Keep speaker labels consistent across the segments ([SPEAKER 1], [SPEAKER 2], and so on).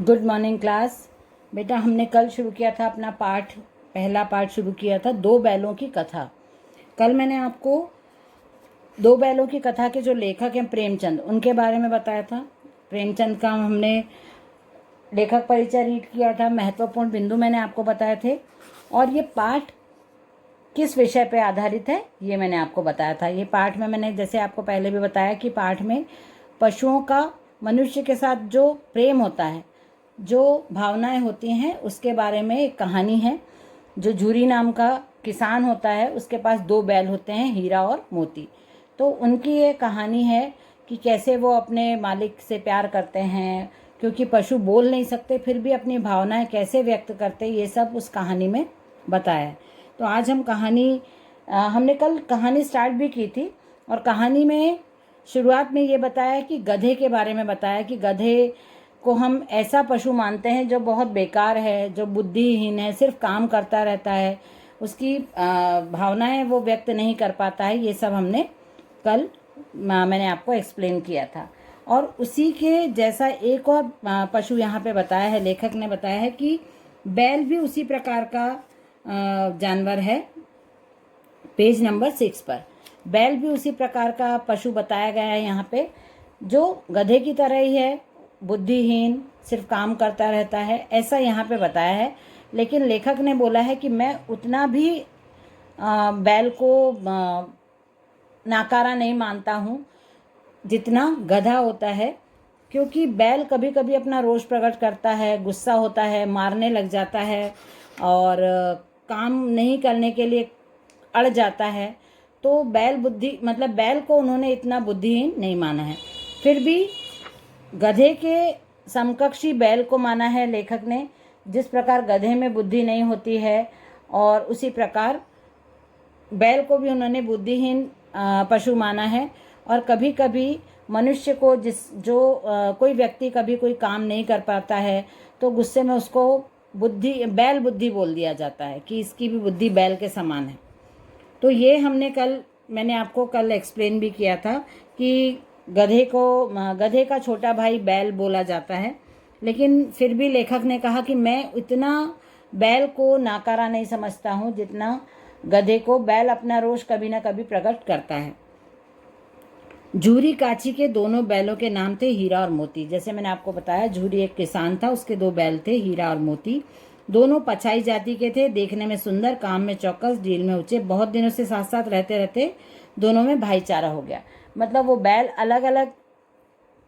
[SPEAKER 1] Good morning class. बेटा हमने कल शुरू किया था अपना पहला पार्ट शुरू किया था दो बैलों की कथा। कल मैंने आपको दो बैलों की कथा के जो लेखक हैं प्रेमचंद, उनके बारे में बताया था। प्रेमचंद का हमने लेखक परिचय रीड किया था, महत्वपूर्ण बिंदु मैंने आपको बताए थे, और ये पाठ किस विषय पे आधारित है ये मैंने आपको बताया था। ये पाठ में मैंने जैसे आपको पहले भी बताया कि पाठ में पशुओं का मनुष्य के साथ जो प्रेम होता है, जो भावनाएं होती हैं, उसके बारे में एक कहानी है। जो झूरी नाम का किसान होता है, उसके पास दो बैल होते हैं, हीरा और मोती। तो उनकी ये कहानी है कि कैसे वो अपने मालिक से प्यार करते हैं, क्योंकि पशु बोल नहीं सकते फिर भी अपनी भावनाएं कैसे व्यक्त करते, ये सब उस कहानी में बताया है। तो आज हम हमने कल कहानी स्टार्ट भी की थी, और कहानी में शुरुआत में ये बताया कि गधे के बारे में बताया कि गधे को हम ऐसा पशु मानते हैं जो बहुत बेकार है, जो बुद्धिहीन है, सिर्फ काम करता रहता है, उसकी भावनाएं वो व्यक्त नहीं कर पाता है। ये सब हमने कल मैंने आपको एक्सप्लेन किया था। और उसी के जैसा एक और पशु यहाँ पे बताया है, लेखक ने बताया है कि बैल भी उसी प्रकार का जानवर है। पेज नंबर 6 पर बैल भी उसी प्रकार का पशु बताया गया है यहाँ पे, जो गधे की तरह ही है, बुद्धिहीन, सिर्फ काम करता रहता है, ऐसा यहाँ पे बताया है। लेकिन लेखक ने बोला है कि मैं उतना भी बैल को नाकारा नहीं मानता हूँ जितना गधा होता है, क्योंकि बैल कभी कभी अपना रोष प्रकट करता है, गुस्सा होता है, मारने लग जाता है, और काम नहीं करने के लिए अड़ जाता है। तो बैल को उन्होंने इतना बुद्धिहीन नहीं माना है। फिर भी गधे के समकक्षी बैल को माना है लेखक ने। जिस प्रकार गधे में बुद्धि नहीं होती है, और उसी प्रकार बैल को भी उन्होंने बुद्धिहीन पशु माना है। और कभी कभी मनुष्य को कोई व्यक्ति कभी कोई काम नहीं कर पाता है, तो गुस्से में उसको बैल बुद्धि बोल दिया जाता है कि इसकी भी बुद्धि बैल के समान है। तो ये मैंने आपको कल एक्सप्लेन भी किया था कि गधे का छोटा भाई बैल बोला जाता है। लेकिन फिर भी लेखक ने कहा कि मैं इतना बैल को नाकारा नहीं समझता हूँ जितना गधे को। बैल अपना रोष कभी ना कभी प्रकट करता है। झूरी काची के दोनों बैलों के नाम थे हीरा और मोती। जैसे मैंने आपको बताया, झूरी एक किसान था, उसके दो बैल थे हीरा और मोती। दोनों पछाई जाति के थे, देखने में सुंदर, काम में चौकस, डील में ऊंचे। बहुत दिनों से साथ साथ रहते रहते दोनों में भाईचारा हो गया। मतलब वो बैल अलग अलग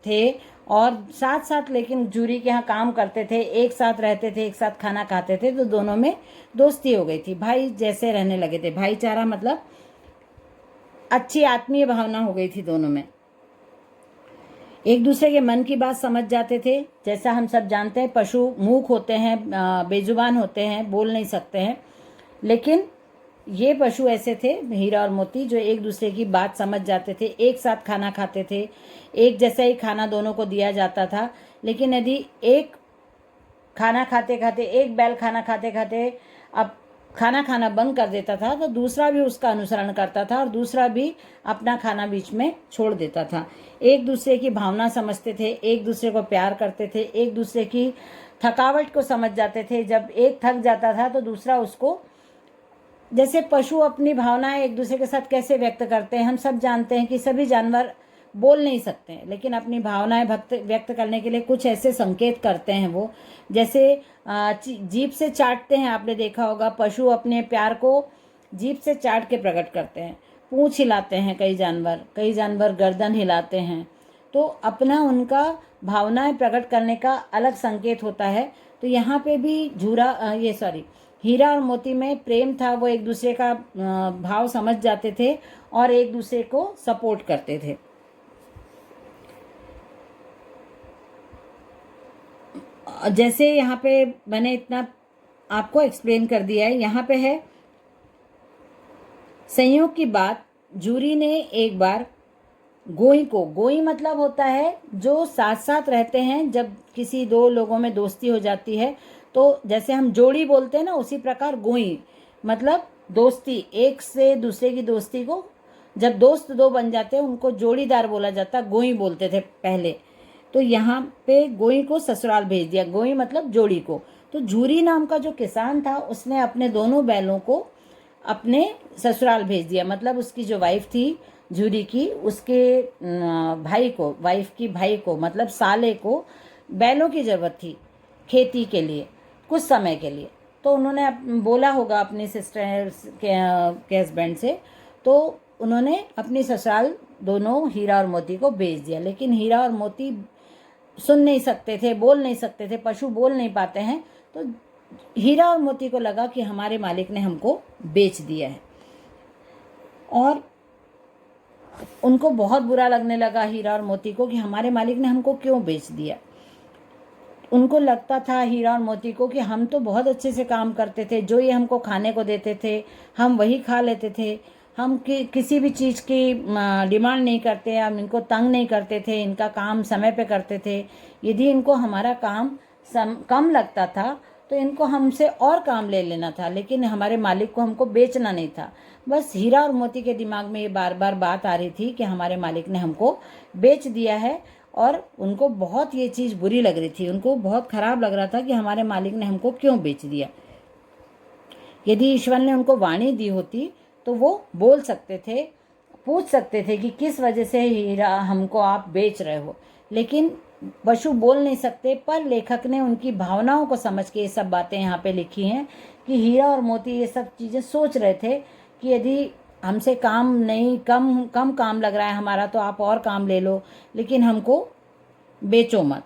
[SPEAKER 1] थे और साथ साथ लेकिन झूरी के यहाँ काम करते थे, एक साथ रहते थे, एक साथ खाना खाते थे, तो दोनों में दोस्ती हो गई थी, भाई जैसे रहने लगे थे। भाईचारा मतलब अच्छी आत्मीय भावना हो गई थी दोनों में। एक दूसरे के मन की बात समझ जाते थे। जैसा हम सब जानते हैं, पशु मूक होते हैं, बेजुबान होते हैं, बोल नहीं सकते हैं, लेकिन ये पशु ऐसे थे हीरा और मोती, जो एक दूसरे की बात समझ जाते थे, एक साथ खाना खाते थे, एक जैसा ही खाना दोनों को दिया जाता था। लेकिन यदि एक खाना खाते खाते एक बैल खाना खाते खाते अब खाना खाना बंद कर देता था, तो दूसरा भी उसका अनुसरण करता था और दूसरा भी अपना खाना बीच में छोड़ देता था। एक दूसरे की भावना समझते थे, एक दूसरे को प्यार करते थे, एक दूसरे की थकावट को समझ जाते थे। जब एक थक जाता था तो दूसरा उसको, जैसे पशु अपनी भावनाएं एक दूसरे के साथ कैसे व्यक्त करते हैं, हम सब जानते हैं कि सभी जानवर बोल नहीं सकते हैं, लेकिन अपनी भावनाएं व्यक्त करने के लिए कुछ ऐसे संकेत करते हैं वो, जैसे जीभ से चाटते हैं। आपने देखा होगा पशु अपने प्यार को जीभ से चाट के प्रकट करते हैं। पूंछ हिलाते हैं कई जानवर गर्दन हिलाते हैं। तो अपना उनका भावनाएं प्रकट करने का अलग संकेत होता है। तो यहाँ पे भी हीरा और मोती में प्रेम था। वो एक दूसरे का भाव समझ जाते थे और एक दूसरे को सपोर्ट करते थे। जैसे यहाँ पे मैंने इतना आपको एक्सप्लेन कर दिया है। यहाँ पे है संयोग की बात, झूरी ने एक बार गोई मतलब होता है जो साथ साथ रहते हैं। जब किसी दो लोगों में दोस्ती हो जाती है, तो जैसे हम जोड़ी बोलते हैं ना, उसी प्रकार गोई मतलब दोस्ती, एक से दूसरे की दोस्ती को जब दोस्त दो बन जाते हैं उनको जोड़ीदार बोला जाता, गोई बोलते थे पहले। तो यहाँ पे गोई को ससुराल भेज दिया। गोई मतलब जोड़ी को। तो झूरी नाम का जो किसान था उसने अपने दोनों बैलों को अपने ससुराल भेज दिया। मतलब उसकी जो वाइफ थी झूरी की, उसके भाई को, वाइफ की भाई को मतलब साले को बैलों की ज़रूरत थी खेती के लिए कुछ समय के लिए। तो उन्होंने बोला होगा अपनी सिस्टर के हस्बैंड से, तो उन्होंने अपनी ससुराल दोनों हीरा और मोती को भेज दिया। लेकिन हीरा और मोती सुन नहीं सकते थे, बोल नहीं सकते थे, पशु बोल नहीं पाते हैं। तो हीरा और मोती को लगा कि हमारे मालिक ने हमको बेच दिया है, और उनको बहुत बुरा लगने लगा हीरा और मोती को कि हमारे मालिक ने हमको क्यों बेच दिया। उनको लगता था हीरा और मोती को कि हम तो बहुत अच्छे से काम करते थे, जो ये हमको खाने को देते थे हम वही खा लेते थे, हम किसी भी चीज़ की डिमांड नहीं करते, हम इनको तंग नहीं करते थे, इनका काम समय पे करते थे। यदि इनको हमारा काम कम लगता था तो इनको हमसे और काम ले लेना था, लेकिन हमारे मालिक को हमको बेचना नहीं था। बस हीरा और मोती के दिमाग में ये बार बार बात आ रही थी कि हमारे मालिक ने हमको बेच दिया है, और उनको बहुत ये चीज़ बुरी लग रही थी। उनको बहुत ख़राब लग रहा था कि हमारे मालिक ने हमको क्यों बेच दिया। यदि ईश्वर ने उनको वाणी दी होती तो वो बोल सकते थे, पूछ सकते थे कि किस वजह से हीरा हमको आप बेच रहे हो। लेकिन पशु बोल नहीं सकते, पर लेखक ने उनकी भावनाओं को समझ के ये सब बातें यहाँ पे लिखी हैं कि हीरा और मोती ये सब चीज़ें सोच रहे थे कि यदि हमसे काम नहीं, कम काम लग रहा है हमारा, तो आप और काम ले लो, लेकिन हमको बेचो मत।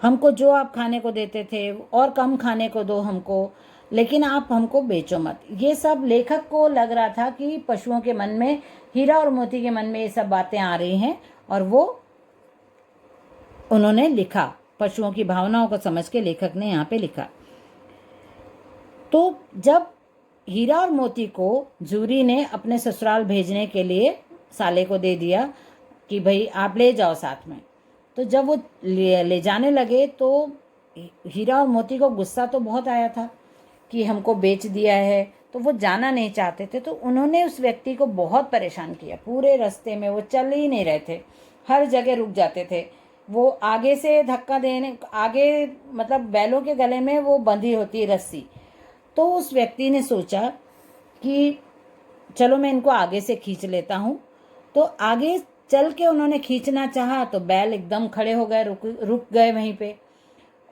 [SPEAKER 1] हमको जो आप खाने को देते थे और कम खाने को दो हमको, लेकिन आप हमको बेचो मत। ये सब लेखक को लग रहा था कि पशुओं के मन में, हीरा और मोती के मन में ये सब बातें आ रही हैं, और वो उन्होंने लिखा। पशुओं की भावनाओं को समझ के लेखक ने यहाँ पे लिखा। तो जब हीरा और मोती को जूरी ने अपने ससुराल भेजने के लिए साले को दे दिया कि भाई आप ले जाओ साथ में, तो जब वो ले जाने लगे तो हीरा और मोती को गुस्सा तो बहुत आया था कि हमको बेच दिया है, तो वो जाना नहीं चाहते थे। तो उन्होंने उस व्यक्ति को बहुत परेशान किया। पूरे रास्ते में वो चल ही नहीं रहे थे, हर जगह रुक जाते थे। वो आगे से धक्का देने, आगे मतलब बैलों के गले में वो बंधी होती रस्सी। तो उस व्यक्ति ने सोचा कि चलो मैं इनको आगे से खींच लेता हूँ। तो आगे चल के उन्होंने खींचना चाहा तो बैल एकदम खड़े हो गए, रुक गए वहीं पे।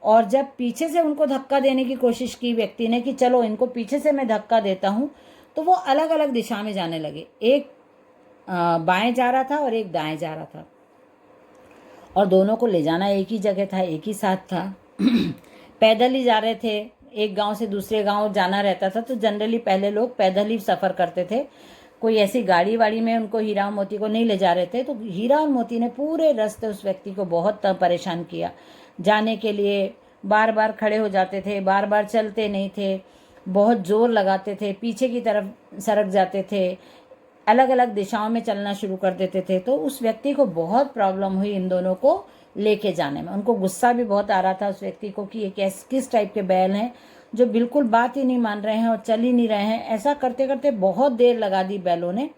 [SPEAKER 1] और जब पीछे से उनको धक्का देने की कोशिश की व्यक्ति ने कि चलो इनको पीछे से मैं धक्का देता हूँ, तो वो अलग अलग दिशा में जाने लगे। एक बाएं जा रहा था और एक दाएं जा रहा था, और दोनों को ले जाना एक ही जगह था, एक ही साथ था। पैदल ही जा रहे थे, एक गांव से दूसरे गांव जाना रहता था, तो जनरली पहले लोग पैदल ही सफ़र करते थे, कोई ऐसी गाड़ी वाड़ी में उनको हीरा और मोती को नहीं ले जा रहे थे। तो हीरा और मोती ने पूरे रास्ते उस व्यक्ति को बहुत परेशान किया। जाने के लिए बार बार खड़े हो जाते थे, बार बार चलते नहीं थे, बहुत ज़ोर लगाते थे, पीछे की तरफ सरक जाते थे, अलग अलग दिशाओं में चलना शुरू कर देते थे। तो उस व्यक्ति को बहुत प्रॉब्लम हुई इन दोनों को लेके जाने में। उनको गुस्सा भी बहुत आ रहा था उस व्यक्ति को कि ये किस टाइप के बैल हैं जो बिल्कुल बात ही नहीं मान रहे हैं और चल ही नहीं रहे हैं। ऐसा करते करते बहुत देर लगा दी बैलों ने,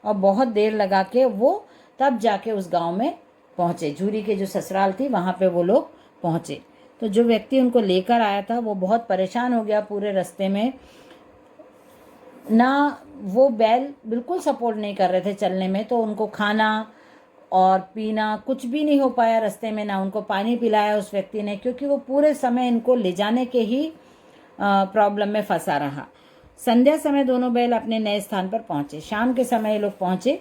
[SPEAKER 1] और बहुत देर लगा के वो तब जाके उस गांव में पहुँचे। झूरी के जो ससुराल थी वहाँ पे वो लोग पहुँचे। तो जो व्यक्ति उनको लेकर आया था वो बहुत परेशान हो गया पूरे रास्ते में। ना वो बैल बिल्कुल सपोर्ट नहीं कर रहे थे चलने में, तो उनको खाना और पीना कुछ भी नहीं हो पाया रास्ते में। ना उनको पानी पिलाया उस व्यक्ति ने, क्योंकि वो पूरे समय इनको ले जाने के ही प्रॉब्लम में फंसा रहा। संध्या समय दोनों बैल अपने नए स्थान पर पहुंचे। शाम के समय ये लोग पहुंचे,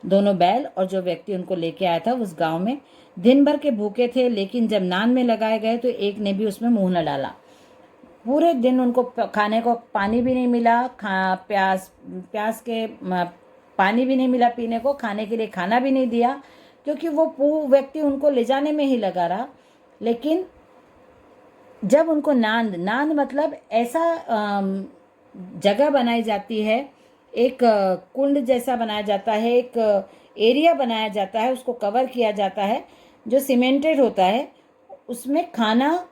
[SPEAKER 1] दोनों बैल और जो व्यक्ति उनको लेके आया था उस गांव में। दिन भर के भूखे थे, लेकिन जब नान में लगाए गए तो एक ने भी उसमें मुंह न डाला। पूरे दिन उनको खाने को पानी भी नहीं मिला, प्यास के पानी भी नहीं मिला पीने को, खाने के लिए खाना भी नहीं दिया, क्योंकि वो व्यक्ति उनको ले जाने में ही लगा रहा। लेकिन जब उनको नांद मतलब ऐसा जगह बनाई जाती है, एक कुंड जैसा बनाया जाता है, एक एरिया बनाया जाता है, उसको कवर किया जाता है जो सीमेंटेड होता है, उसमें खाना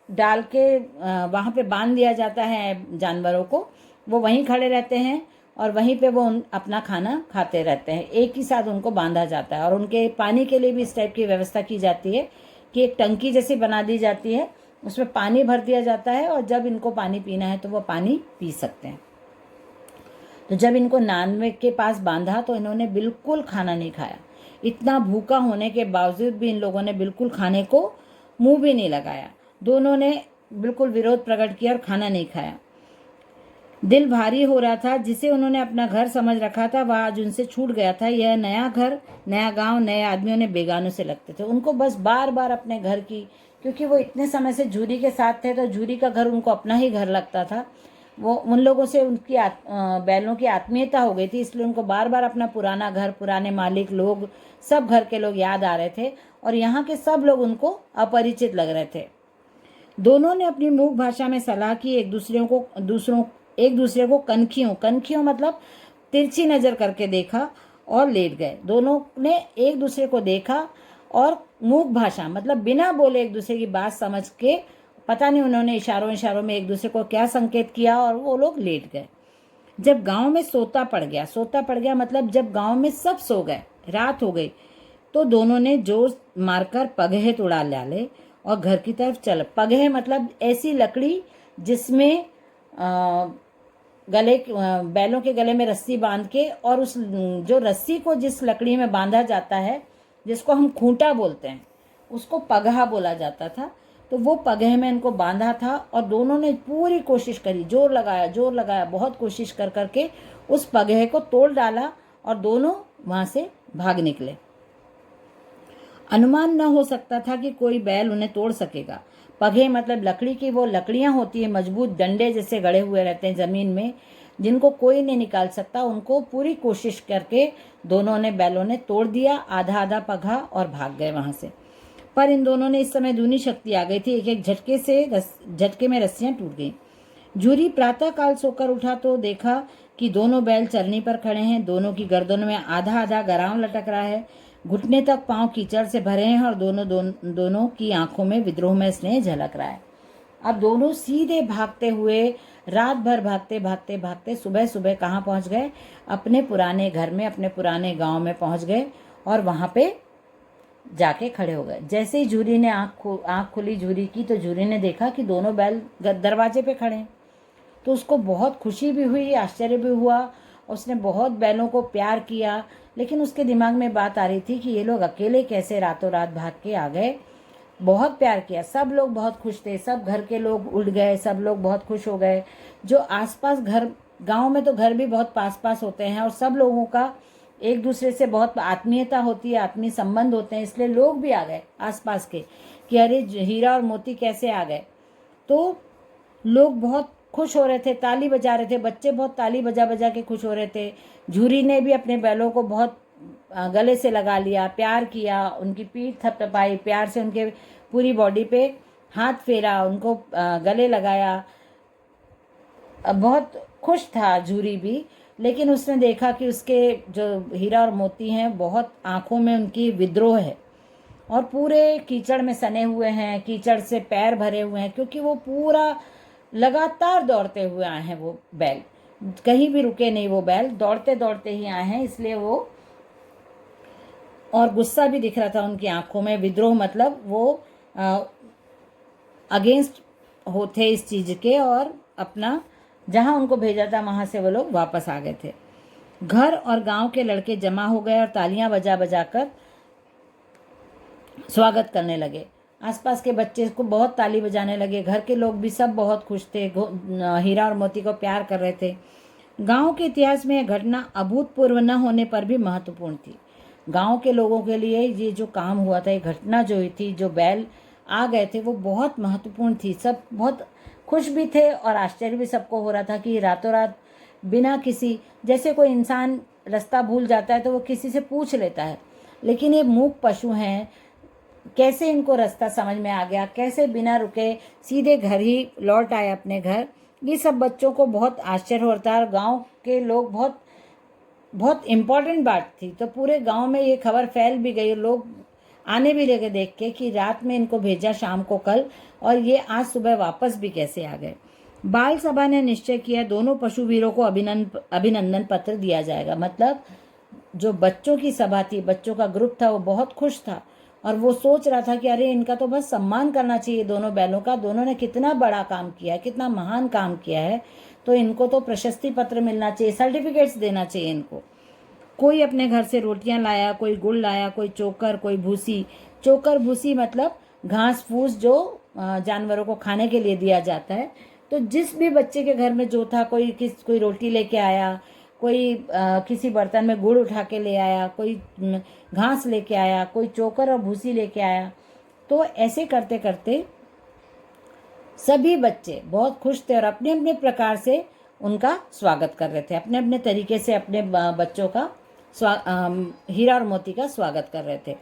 [SPEAKER 1] डाल के वहाँ पे बांध दिया जाता है जानवरों को। वो वहीं खड़े रहते हैं, और वहीं पे वो अपना खाना खाते रहते हैं। एक ही साथ उनको बांधा जाता है और उनके पानी के लिए भी इस टाइप की व्यवस्था की जाती है कि एक टंकी जैसी बना दी जाती है, उसमें पानी भर दिया जाता है और जब इनको पानी पीना है तो वो पानी पी सकते हैं। तो जब इनको 99 के पास बांधा तो इन्होंने बिल्कुल खाना नहीं खाया। इतना भूखा होने के बावजूद भी इन लोगों ने बिल्कुल खाने को मुंह भी नहीं लगाया। दोनों ने बिल्कुल विरोध प्रकट किया और खाना नहीं खाया। दिल भारी हो रहा था। जिसे उन्होंने अपना घर समझ रखा था वह आज उनसे छूट गया था। यह नया घर, नया गांव, नए आदमियों ने बेगानों से लगते थे। उनको बस बार बार अपने घर की, क्योंकि वो इतने समय से जूरी के साथ थे तो जूरी का घर उनको अपना ही घर लगता था। वो उन लोगों से उनकी बैलों की आत्मीयता हो गई थी, इसलिए उनको बार बार अपना पुराना घर, पुराने मालिक लोग, सब घर के लोग याद आ रहे थे और यहाँ के सब लोग उनको अपरिचित लग रहे थे। दोनों ने अपनी मूक भाषा में सलाह की। एक दूसरे को कनखियों मतलब तिरछी नजर करके देखा और लेट गए। दोनों ने एक दूसरे को देखा और मूक भाषा मतलब बिना बोले एक दूसरे की बात समझ के, पता नहीं उन्होंने इशारों में एक दूसरे को क्या संकेत किया और वो लोग लेट गए। जब गांव में सोता पड़ गया मतलब जब गांव में सब सो गए, रात हो गई, तो दोनों ने जोर मारकर पगहे उड़ा डाले और घर की तरफ चल। पगहे मतलब ऐसी लकड़ी जिसमें बैलों के गले में रस्सी बांध के, और उस जो रस्सी को जिस लकड़ी में बांधा जाता है, जिसको हम खूंटा बोलते हैं, उसको पगहा बोला जाता था। तो वो पगहे में इनको बांधा था और दोनों ने पूरी कोशिश करी, जोर लगाया, बहुत कोशिश कर करके उस पगहे को तोड़ डाला और दोनों वहां से भाग निकले। अनुमान न हो सकता था कि कोई बैल उन्हें तोड़ सकेगा। पगहे मतलब लकड़ी की वो लकड़ियां होती है, मजबूत डंडे जैसे गड़े हुए रहते हैं जमीन में, जिनको कोई नहीं निकाल सकता। उनको पूरी कोशिश करके दोनों ने बैलों ने तोड़ दिया, आधा आधा पगहा, और भाग गए वहां से। पर इन दोनों ने इस समय दूनी शक्ति आ गई थी। एक एक झटके में रस्सियां टूट गईं। जूरी प्रातः काल सोकर उठा तो देखा कि दोनों बैल चरनी पर खड़े हैं। दोनों की गर्दनों में आधा आधा गराम लटक रहा है। घुटने तक पांव कीचड़ से भरे हैं और दोनों की आंखों में विद्रोह में स्नेह झलक रहा है। अब दोनों सीधे भागते हुए रात भर भागते सुबह सुबह कहाँ पहुंच गए? अपने पुराने घर में, अपने पुराने गांव में पहुंच गए और वहां पे जाके खड़े हो गए। जैसे ही जूरी ने आंख खुली जूरी की, तो जूरी ने देखा कि दोनों बैल दरवाजे पे खड़े हैं। तो उसको बहुत खुशी भी हुई, आश्चर्य भी हुआ। उसने बहुत बैलों को प्यार किया, लेकिन उसके दिमाग में बात आ रही थी कि ये लोग अकेले कैसे रातों रात भाग के आ गए। बहुत प्यार किया, सब लोग बहुत खुश थे, सब घर के लोग उड़ गए, सब लोग बहुत खुश हो गए। जो आसपास घर, गांव में तो घर भी बहुत पास पास होते हैं और सब लोगों का एक दूसरे से बहुत आत्मीयता होती है, आत्मीय संबंध होते हैं, इसलिए लोग भी आ गए आसपास के कि अरे हीरा और मोती कैसे आ गए। तो लोग बहुत खुश हो रहे थे, ताली बजा रहे थे, बच्चे बहुत ताली बजा बजा के खुश हो रहे थे। झूरी ने भी अपने बैलों को बहुत गले से लगा लिया, प्यार किया, उनकी पीठ थपथपाई, प्यार से उनके पूरी बॉडी पे हाथ फेरा, उनको गले लगाया। बहुत खुश था झूरी भी, लेकिन उसने देखा कि उसके जो हीरा और मोती हैं, बहुत आंखों में उनकी विद्रोह है और पूरे कीचड़ में सने हुए हैं, कीचड़ से पैर भरे हुए हैं, क्योंकि वो पूरा लगातार दौड़ते हुए आए हैं। वो बैल कहीं भी रुके नहीं, वो बैल दौड़ते दौड़ते ही आए हैं, इसलिए वो, और गुस्सा भी दिख रहा था उनकी आंखों में। विद्रोह मतलब वो अगेंस्ट होते इस चीज के, और अपना जहां उनको भेजा था वहां से वो लोग वापस आ गए थे। घर और गांव के लड़के जमा हो गए और तालियां बजा बजा कर स्वागत करने लगे। आसपास के बच्चे को बहुत ताली बजाने लगे। घर के लोग भी सब बहुत खुश थे, हीरा और मोती को प्यार कर रहे थे। गांव के इतिहास में यह घटना अभूतपूर्व न होने पर भी महत्वपूर्ण थी। गांव के लोगों के लिए ये जो काम हुआ था, ये घटना जो हुई थी, जो बैल आ गए थे, वो बहुत महत्वपूर्ण थी। सब बहुत खुश भी थे और आश्चर्य भी सबको हो रहा था कि रातों रात बिना किसी, जैसे कोई इंसान रास्ता भूल जाता है तो वो किसी से पूछ लेता है, लेकिन ये मूक पशु हैं, कैसे इनको रास्ता समझ में आ गया, कैसे बिना रुके सीधे घर ही लौट आए अपने घर। ये सब बच्चों को बहुत आश्चर्य होता है। गांव के लोग बहुत बहुत इम्पोर्टेंट बात थी, तो पूरे गांव में ये खबर फैल भी गई। लोग आने भी लगे देख के कि रात में इनको भेजा शाम को कल, और ये आज सुबह वापस भी कैसे आ गए। बाल सभा ने निश्चय किया दोनों पशुवीरों को अभिनंदन पत्र दिया जाएगा। मतलब जो बच्चों की सभा थी, बच्चों का ग्रुप था, वो बहुत खुश था और वो सोच रहा था कि अरे इनका तो बस सम्मान करना चाहिए, दोनों बैलों का, दोनों ने कितना बड़ा काम किया है, कितना महान काम किया है, तो इनको तो प्रशस्ति पत्र मिलना चाहिए, सर्टिफिकेट्स देना चाहिए इनको। कोई अपने घर से रोटियां लाया, कोई गुड़ लाया, कोई चोकर, कोई भूसी। चोकर भूसी मतलब घास फूस जो जानवरों को खाने के लिए दिया जाता है। तो जिस भी बच्चे के घर में जो था, कोई रोटी लेके आया, कोई किसी बर्तन में गुड़ उठा के ले आया, कोई घास लेके आया, कोई चोकर और भूसी लेके आया। तो ऐसे करते करते सभी बच्चे बहुत खुश थे और अपने अपने प्रकार से उनका स्वागत कर रहे थे, अपने अपने तरीके से अपने बच्चों का हीरा और मोती का स्वागत कर रहे थे।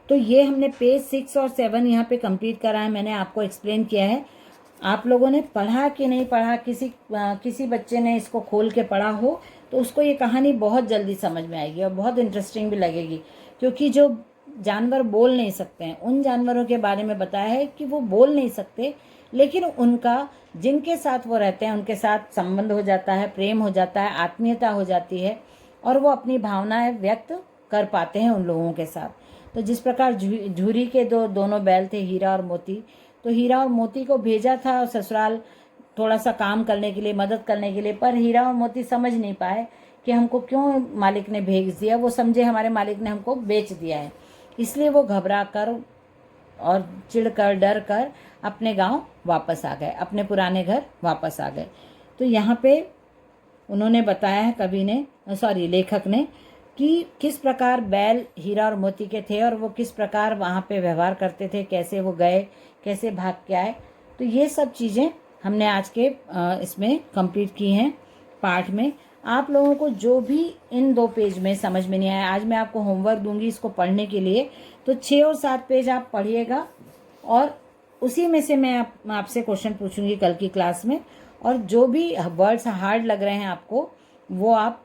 [SPEAKER 1] तो ये हमने पेज 6 और 7 यहाँ पे कंप्लीट करा है, मैंने आपको एक्सप्लेन किया है। आप लोगों ने पढ़ा कि नहीं पढ़ा, किसी बच्चे ने इसको खोल के पढ़ा हो तो उसको ये कहानी बहुत जल्दी समझ में आएगी और बहुत इंटरेस्टिंग भी लगेगी, क्योंकि जो जानवर बोल नहीं सकते हैं उन जानवरों के बारे में बताया है कि वो बोल नहीं सकते, लेकिन उनका जिनके साथ वो रहते हैं उनके साथ संबंध हो जाता है, प्रेम हो जाता है, आत्मीयता हो जाती है और वो अपनी भावनाएं व्यक्त कर पाते हैं उन लोगों के साथ। तो जिस प्रकार झूरी के दोनों बैल थे, हीरा और मोती, तो हीरा और मोती को भेजा था ससुराल थोड़ा सा काम करने के लिए, मदद करने के लिए, पर हीरा और मोती समझ नहीं पाए कि हमको क्यों मालिक ने भेज दिया। वो समझे हमारे मालिक ने हमको बेच दिया है, इसलिए वो घबरा कर और चिढ़कर डर कर अपने गांव वापस आ गए, अपने पुराने घर वापस आ गए। तो यहाँ पे उन्होंने बताया है लेखक ने कि किस प्रकार बैल हीरा और मोती के थे और वो किस प्रकार वहाँ पे व्यवहार करते थे, कैसे वो गए, कैसे भाग के आए। तो ये सब चीज़ें हमने आज के इसमें कंप्लीट की हैं पाठ में। आप लोगों को जो भी इन 2 पेज में समझ में नहीं आया, आज मैं आपको होमवर्क दूंगी इसको पढ़ने के लिए, तो 6 और 7 पेज आप पढ़िएगा और उसी में से मैं आपसे क्वेश्चन पूछूंगी कल की क्लास में। और जो भी वर्ड्स हार्ड लग रहे हैं आपको वो आप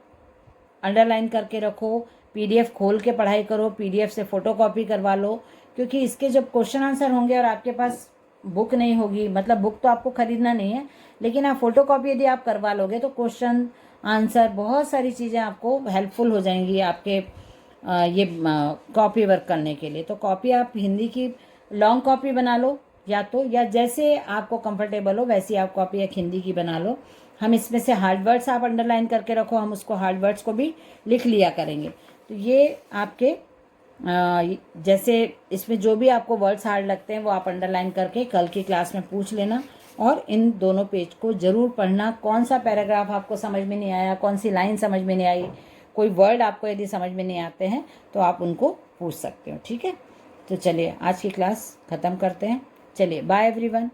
[SPEAKER 1] अंडरलाइन करके रखो, पीडीएफ खोल के पढ़ाई करो, पीडीएफ से फोटोकॉपी करवा लो, क्योंकि इसके जब क्वेश्चन आंसर होंगे और आपके पास बुक नहीं होगी, मतलब बुक तो आपको खरीदना नहीं है, लेकिन आप फोटोकॉपी यदि आप करवा लोगे तो क्वेश्चन आंसर बहुत सारी चीज़ें आपको हेल्पफुल हो जाएंगी आपके ये कॉपी वर्क करने के लिए। तो कॉपी आप हिंदी की लॉन्ग कॉपी बना लो या जैसे आपको कंफर्टेबल हो वैसी आप कॉपी एक हिंदी की बना लो। हम इसमें से हार्ड वर्ड्स आप अंडरलाइन करके रखो, हम उसको हार्ड वर्ड्स को भी लिख लिया करेंगे। तो ये आपके जैसे इसमें जो भी आपको वर्ड्स हार्ड लगते हैं वो आप अंडरलाइन करके कल की क्लास में पूछ लेना और इन दोनों पेज को ज़रूर पढ़ना। कौन सा पैराग्राफ आपको समझ में नहीं आया, कौन सी लाइन समझ में नहीं आई, कोई वर्ड आपको यदि समझ में नहीं आते हैं तो आप उनको पूछ सकते हो। ठीक है, तो चलिए आज की क्लास ख़त्म करते हैं। चलिए बाय एवरीवन।